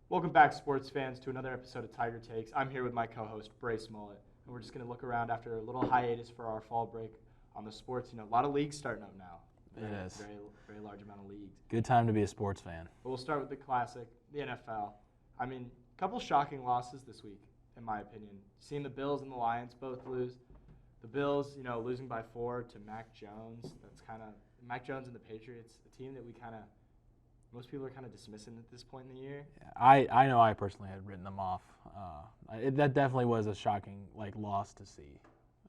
Welcome back, sports fans, to another episode of Tiger Takes. I'm here with my co-host, Brace Mullett, and we're just going to look around after a little hiatus for our fall break on the sports. A lot of leagues starting up now. It is. Very large amount of leagues. Good time to be a sports fan. But we'll start with the classic, the NFL. A couple shocking losses this week, in my opinion. Seeing the Bills and the Lions both lose. The Bills, losing by 4 to Mac Jones. That's kind of Mac Jones and the Patriots, a team that most people are kind of dismissing at this point in the year. Yeah, I know I personally had written them off. That definitely was a shocking loss to see.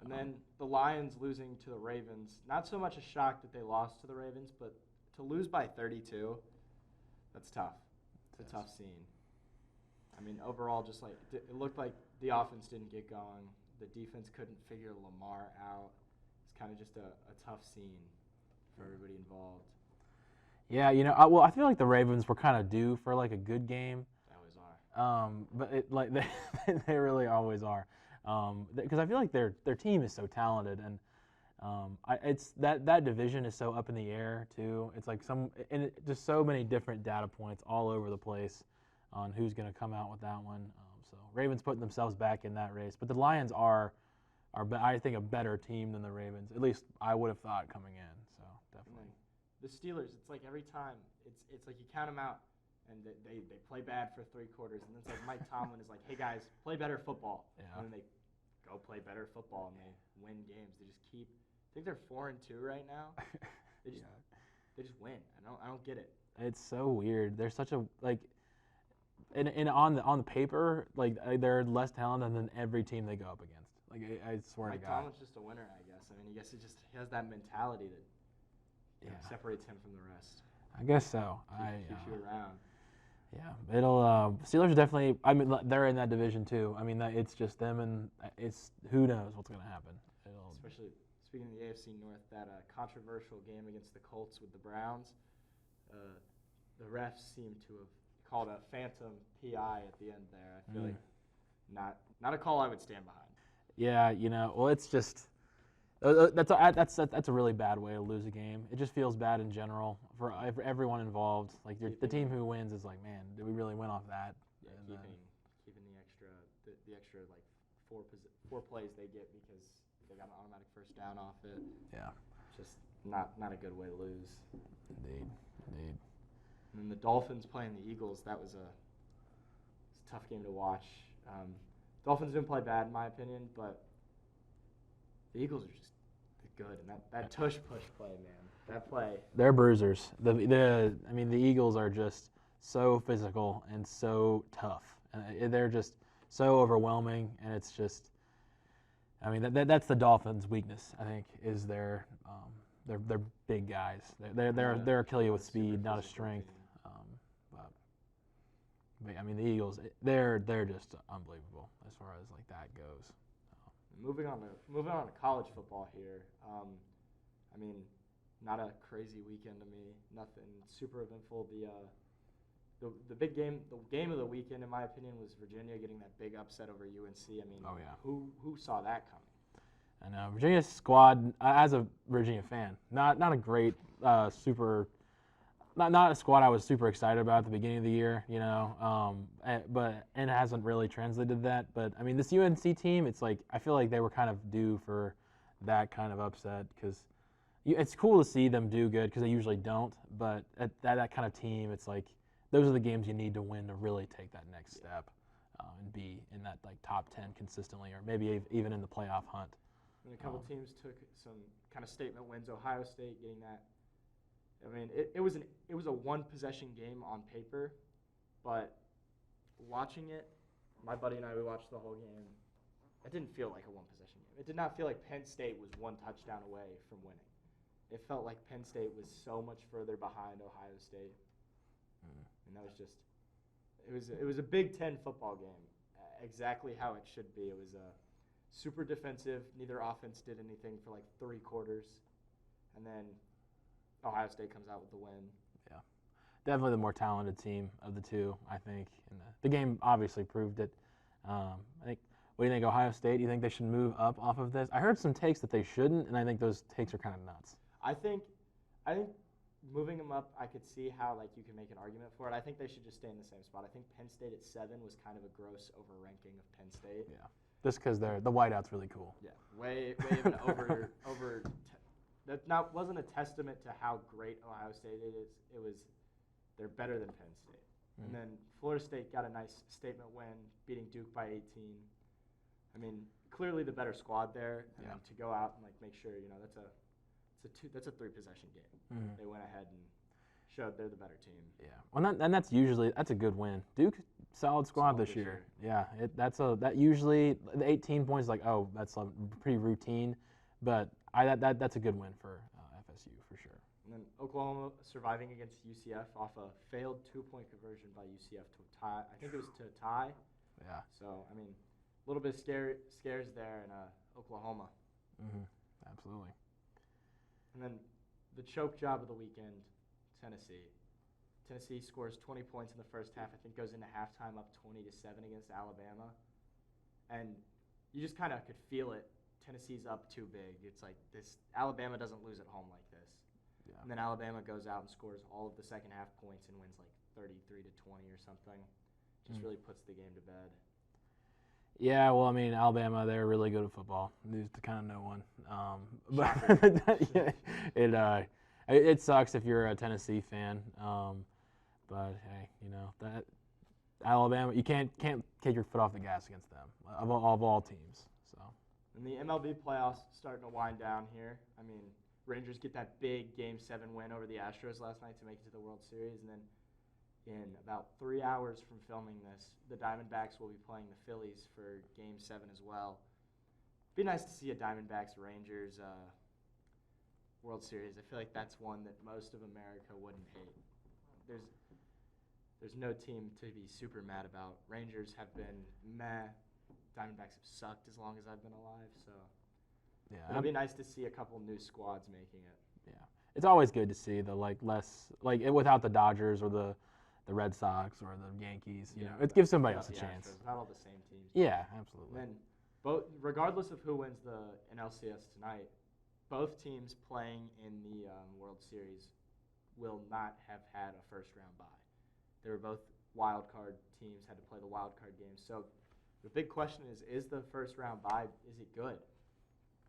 And then the Lions losing to the Ravens. Not so much a shock that they lost to the Ravens, but to lose by 32, that's tough. It's a tough scene. Overall, it looked like the offense didn't get going. The defense couldn't figure Lamar out. It's kind of just a tough scene for everybody involved. Yeah, I feel like the Ravens were kind of due for a good game. They always are. But they really always are. Because I feel like their team is so talented, and it's that division is so up in the air too. It's just so many different data points all over the place on who's going to come out with that one. So Ravens putting themselves back in that race, but the Lions are I think a better team than the Ravens. At least I would have thought coming in. So definitely. The Steelers, it's like every time it's like you count them out and they play bad for 3 quarters, and then it's like Mike Tomlin is like, hey guys, play better football. Yeah. And then they go play better football and they win games. They just keep. I think they're 4-2 right now. They just win. I don't get it. It's so weird. They're such a and on the paper they're less talented than every team they go up against. I swear to God. Mike Tomlin's just a winner, I guess. I guess he has that mentality that separates him from the rest. I guess so. Keeps you around. Yeah, it'll Steelers definitely. They're in that division too. It's just them, and it's who knows what's going to happen. Especially speaking of the AFC North, that controversial game against the Colts with the Browns, the refs seem to have called a phantom PI at the end there. I feel like not a call I would stand behind. Yeah, it's just that's a really bad way to lose a game. It just feels bad in general for everyone involved. The team who wins is like, man, did we really win off that? Yeah, keeping the extra 4 plays they get because they got an automatic first down off it. Yeah, just not a good way to lose. Indeed. And then the Dolphins playing the Eagles, that was a tough game to watch. Dolphins didn't play bad in my opinion, but the Eagles are just good, and that tush-push play, man. That play. They're bruisers. The Eagles are just so physical and so tough. And they're just so overwhelming, and it's just. That's the Dolphins' weakness. I think is they're big guys. They'll kill you with speed, not a strength. But the Eagles, they're just unbelievable as far as that goes. Moving on to college football here. Not a crazy weekend to me. Nothing super eventful. The big game, the game of the weekend, in my opinion, was Virginia getting that big upset over UNC. Oh yeah. Who saw that coming? I know Virginia's squad. As a Virginia fan, not a great Not a squad I was super excited about at the beginning of the year, but it hasn't really translated that. But this UNC team, it's I feel like they were kind of due for that kind of upset because it's cool to see them do good because they usually don't. But at that kind of team, it's those are the games you need to win to really take that next step and be in that top 10 consistently, or maybe even in the playoff hunt. And a couple teams took some kind of statement wins. Ohio State getting that. It was a 1-possession game on paper, but watching it, my buddy and we watched the whole game. It didn't feel like a 1-possession game. It did not feel like Penn State was 1 touchdown away from winning. It felt like Penn State was so much further behind Ohio State, and that was just it was a Big Ten football game, exactly how it should be. It was super defensive. Neither offense did anything for 3 quarters, and then Ohio State comes out with the win. Yeah, definitely the more talented team of the two, I think. And the game obviously proved it. I think. What do you think, Ohio State? Do you think they should move up off of this? I heard some takes that they shouldn't, and I think those takes are kind of nuts. I think moving them up, I could see how like you can make an argument for it. I think they should just stay in the same spot. I think Penn State at 7 was kind of a gross overranking of Penn State. Yeah, just because the whiteout's really cool. Yeah, way of an over. That wasn't a testament to how great Ohio State is. It was they're better than Penn State. And then Florida State got a nice statement win, beating Duke by 18. I mean, clearly the better squad there, and then to go out and like make sure that's a 3-possession game. They went ahead and showed they're the better team. Yeah, well, that's a good win. Duke solid squad this year. Yeah, that usually the 18 points like that's pretty routine, but that's a good win for FSU for sure. And then Oklahoma surviving against UCF off a failed 2-point conversion by UCF to tie. I think it was to tie. Yeah. So I mean, a little bit of scares there in Oklahoma. Absolutely. And then the choke job of the weekend, Tennessee. Tennessee scores 20 points in the first half. I think goes into halftime up 20-7 against Alabama. And you just kind of could feel it. Tennessee's up too big. It's like this. Alabama doesn't lose at home like this. Yeah. And then Alabama goes out and scores all of the second half points and wins like 33-20 or something. Just really puts the game to bed. Yeah, well, I mean, Alabama, they're really good at football. News to kind of no one. But it sucks if you're a Tennessee fan. But hey, that Alabama, you can't take your foot off the gas against them of all teams. So. And the MLB playoffs starting to wind down here. I mean, Rangers get that big Game 7 win over the Astros last night to make it to the World Series, and then in about 3 hours from filming this, the Diamondbacks will be playing the Phillies for Game 7 as well. Be nice to see a Diamondbacks-Rangers World Series. I feel like that's one that most of America wouldn't hate. There's no team to be super mad about. Rangers have been meh. Diamondbacks have sucked as long as I've been alive. So it'll be nice to see a couple new squads making it. Yeah, it's always good to see the without the Dodgers or the Red Sox or the Yankees, it gives somebody else a chance. Astros, not all the same teams. Yeah, absolutely. And then, regardless of who wins the NLCS tonight, both teams playing in the World Series will not have had a first-round bye. They were both wild card teams, had to play the wild card games. So the big question is the first-round bye, is it good?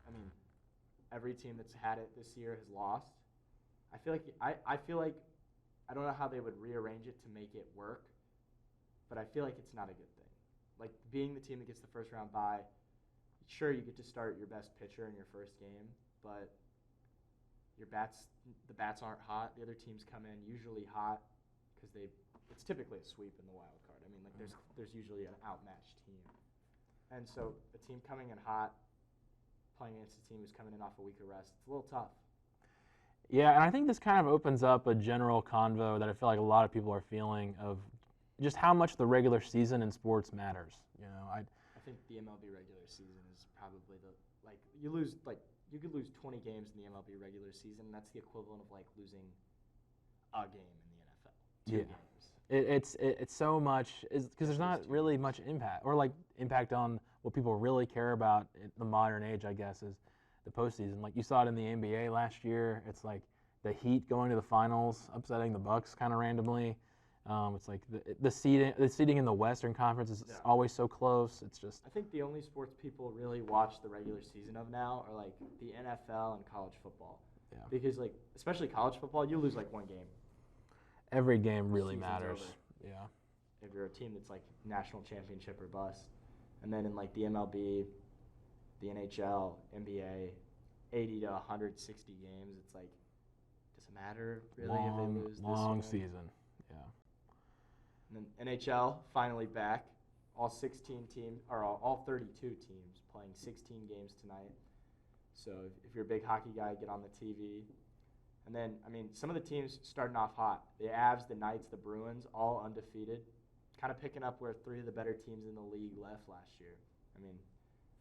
I mean, every team that's had it this year has lost. I feel like I don't know how they would rearrange it to make it work, but I feel like it's not a good thing. Like, being the team that gets the first-round bye, sure, you get to start your best pitcher in your first game, but the bats aren't hot. The other teams come in usually hot because it's typically a sweep in the wild card. I mean, like there's usually an outmatched team, and so a team coming in hot, playing against a team who's coming in off a week of rest, it's a little tough. Yeah, and I think this kind of opens up a general convo that I feel like a lot of people are feeling of just how much the regular season in sports matters. I think the MLB regular season is probably you could lose 20 games in the MLB regular season. And that's the equivalent of like losing a game in the NFL. Two games. It's so much because there's not really much impact on what people really care about in the modern age. I guess is the postseason. Like you saw it in the NBA last year. It's like the Heat going to the finals, upsetting the Bucks kind of randomly. It's like the seeding in the Western Conference is always so close. It's just. I think the only sports people really watch the regular season of now are like the NFL and college football. Yeah. Because like especially college football, you lose like one game. Every game really matters. Over. Yeah. If you're a team that's like national championship or bust, and then in like the MLB, the NHL, NBA, 80 to 160 games, it's like, does it matter really if they lose this long one? Season? Yeah. And then NHL finally back, all 32 teams playing 16 games tonight. So if you're a big hockey guy, get on the TV. And then, I mean, some of the teams starting off hot. The Avs, the Knights, the Bruins, all undefeated. Kind of picking up where 3 of the better teams in the league left last year. I mean,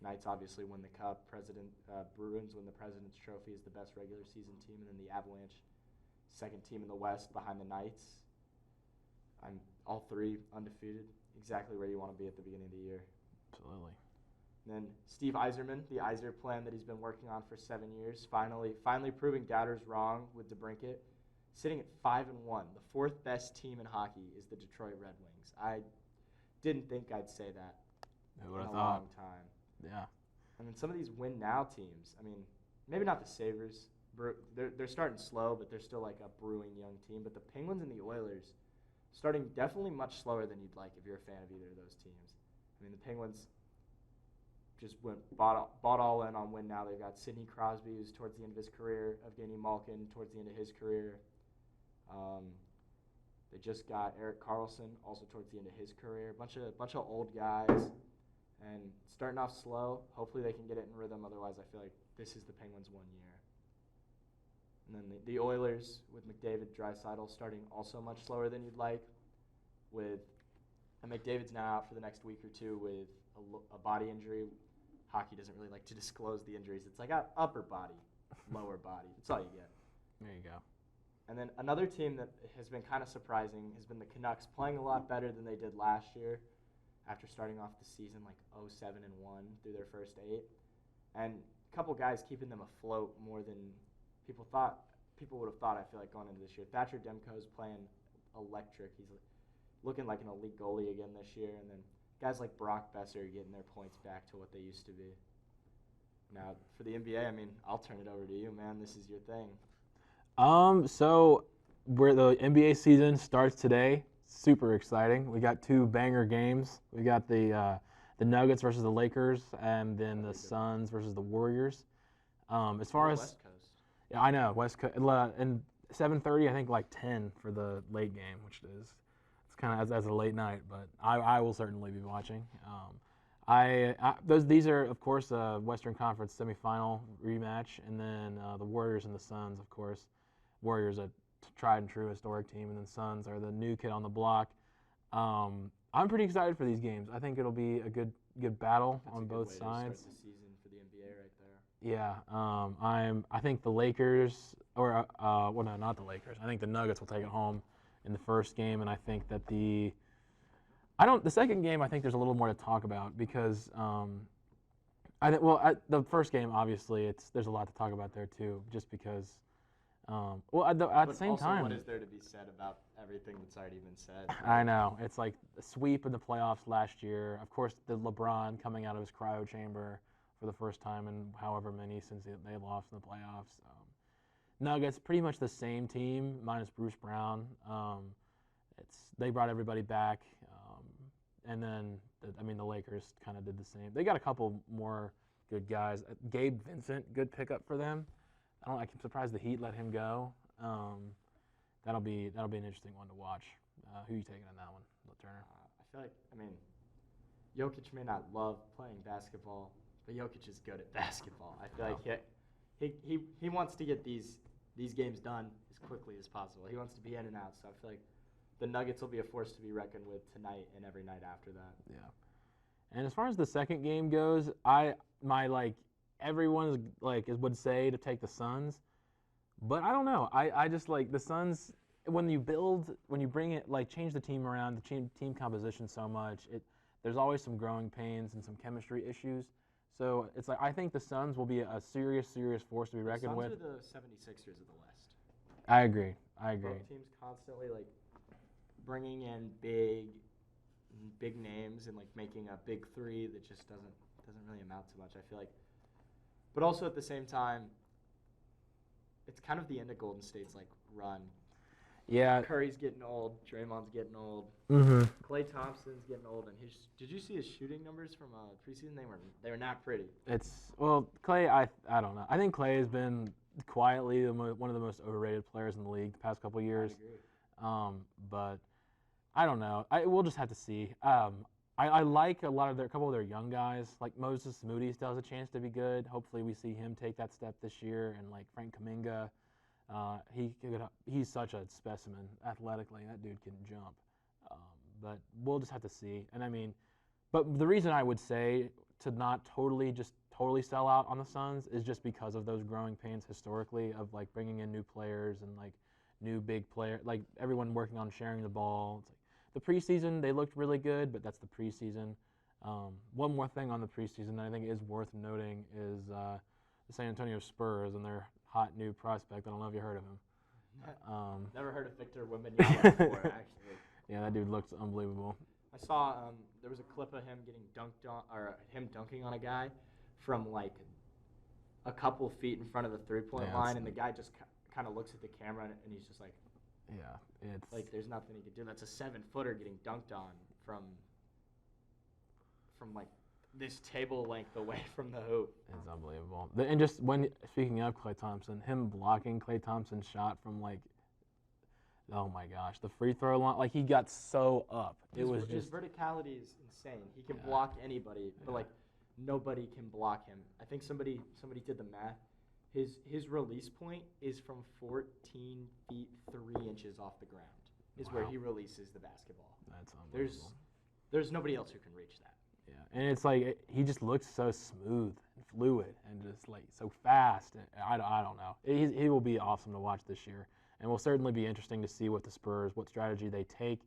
Knights obviously win the Cup. Bruins win the President's Trophy as the best regular season team. And then the Avalanche, second team in the West behind the Knights. All 3 undefeated. Exactly where you want to be at the beginning of the year. Absolutely. And then Steve Yzerman, the Yzer plan that he's been working on for 7 years, finally proving doubters wrong with DeBrincat. sitting at 5-1. The fourth best team in hockey is the Detroit Red Wings. I didn't think I'd say that Who would in have a thought? long time. Yeah. And then some of these win now teams. I mean, maybe not the Sabres. They're starting slow, but they're still like a brewing young team. But the Penguins and the Oilers starting definitely much slower than you'd like if you're a fan of either of those teams. I mean, the Penguins just bought all in on win now. They've got Sidney Crosby, who's towards the end of his career, Evgeny Malkin towards the end of his career. They just got Erik Karlsson, also towards the end of his career. Bunch of old guys, and starting off slow. Hopefully they can get it in rhythm. Otherwise, I feel like this is the Penguins' 1 year. And then the Oilers with McDavid, Draisaitl starting also much slower than you'd like. And McDavid's now out for the next week or two with a body injury. Hockey doesn't really like to disclose the injuries. It's like upper body, lower body. That's all you get. There you go. And then another team that has been kind of surprising has been the Canucks, playing a lot better than they did last year after starting off the season like 0-7-1 through their first 8. And a couple guys keeping them afloat more than people would have thought, I feel like, going into this year. Thatcher Demko's playing electric. He's looking like an elite goalie again this year. And then guys like Brock Besser getting their points back to what they used to be. Now, for the NBA, I mean, I'll turn it over to you, man. This is your thing. So where the NBA season starts today, super exciting. We got 2 banger games. We got the Nuggets versus the Lakers, and then the Suns versus the Warriors. As far as West Coast. Yeah, I know West Coast, and 7:30, I think like 10 for the late game, which it's kind of as a late night, but I will certainly be watching. These are of course a Western Conference semifinal rematch, and then the Warriors and the Suns, of course. Warriors a tried and true historic team, and then Suns are the new kid on the block. I'm pretty excited for these games. I think it'll be a good battle That's on a good both way sides. To start the season for the NBA right there. Yeah, I think the Lakers, or well, no, not the Lakers. I think the Nuggets will take it home in the first game, and I think that the second game, I think there's a little more to talk about because the first game, obviously, there's a lot to talk about there too, just because. At the same time, what is there to be said about everything that's already been said? I know. It's like the sweep in the playoffs last year. Of course, the LeBron coming out of his cryo chamber for the first time in however many since they lost in the playoffs. Nuggets, pretty much the same team minus Bruce Brown. They brought everybody back, and then the Lakers kind of did the same. They got a couple more good guys. Gabe Vincent, good pickup for them. I'm surprised the Heat let him go. That'll be an interesting one to watch. Who are you taking on that one, Turner? I feel like, Jokic may not love playing basketball, but Jokic is good at basketball. I feel like he wants to get these games done as quickly as possible. He wants to be in and out. So I feel like the Nuggets will be a force to be reckoned with tonight and every night after that. Yeah. And as far as the second game goes, everyone's would say to take the Suns, but I don't know. I just like the Suns when you bring it change the team around, the team composition so much. There's always some growing pains and some chemistry issues. So it's like I think the Suns will be a serious force to be reckoned with. The Suns are the 76ers of the West. I agree. Both teams constantly bringing in big names and making a big three that just doesn't really amount to much. I feel like. But also at the same time, it's kind of the end of Golden State's run. Yeah. Curry's getting old. Draymond's getting old. Mm-hmm. Klay Thompson's getting old, and did you see his shooting numbers from preseason? They were not pretty. Klay. I don't know. I think Klay has been quietly one of the most overrated players in the league the past couple of years. I agree. But I don't know. We'll just have to see. I like a couple of their young guys. Like Moses Moody still has a chance to be good. Hopefully we see him take that step this year. And Frank Kuminga, he's such a specimen athletically. That dude can jump. But we'll just have to see. And but the reason I would say to not totally sell out on the Suns is just because of those growing pains historically of bringing in new players and new big player, everyone working on sharing the ball. It's the preseason, they looked really good, but that's the preseason. One more thing on the preseason that I think is worth noting is the San Antonio Spurs and their hot new prospect. I don't know if you heard of him. Never heard of Victor Wembanyama before, actually. Yeah, that dude looks unbelievable. I saw there was a clip of him getting dunked on, or him dunking on a guy from like a couple feet in front of the three-point line, and the guy just kind of looks at the camera and he's just like, yeah, it's like there's nothing he can do. That's a 7-footer getting dunked on from like this table length away from the hoop. It's unbelievable. And just speaking of Klay Thompson, him blocking Klay Thompson's shot from like, oh my gosh, the free throw line, like he got so up. His verticality is insane. He can block anybody, but like nobody can block him. I think somebody did the math. His release point is from 14 feet 3 inches off the ground. Is where he releases the basketball. That's unbelievable. There's nobody else who can reach that. Yeah, and it's like he just looks so smooth and fluid and just like so fast. I don't know. He will be awesome to watch this year, and will certainly be interesting to see what strategy they take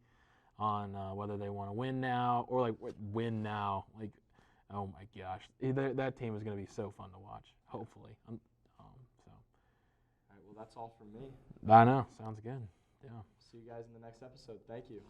on whether they want to win now or like win now. Like, oh my gosh, that team is going to be so fun to watch. Hopefully, so. All right, well that's all from me. I know. Sounds good. Yeah. See you guys in the next episode. Thank you.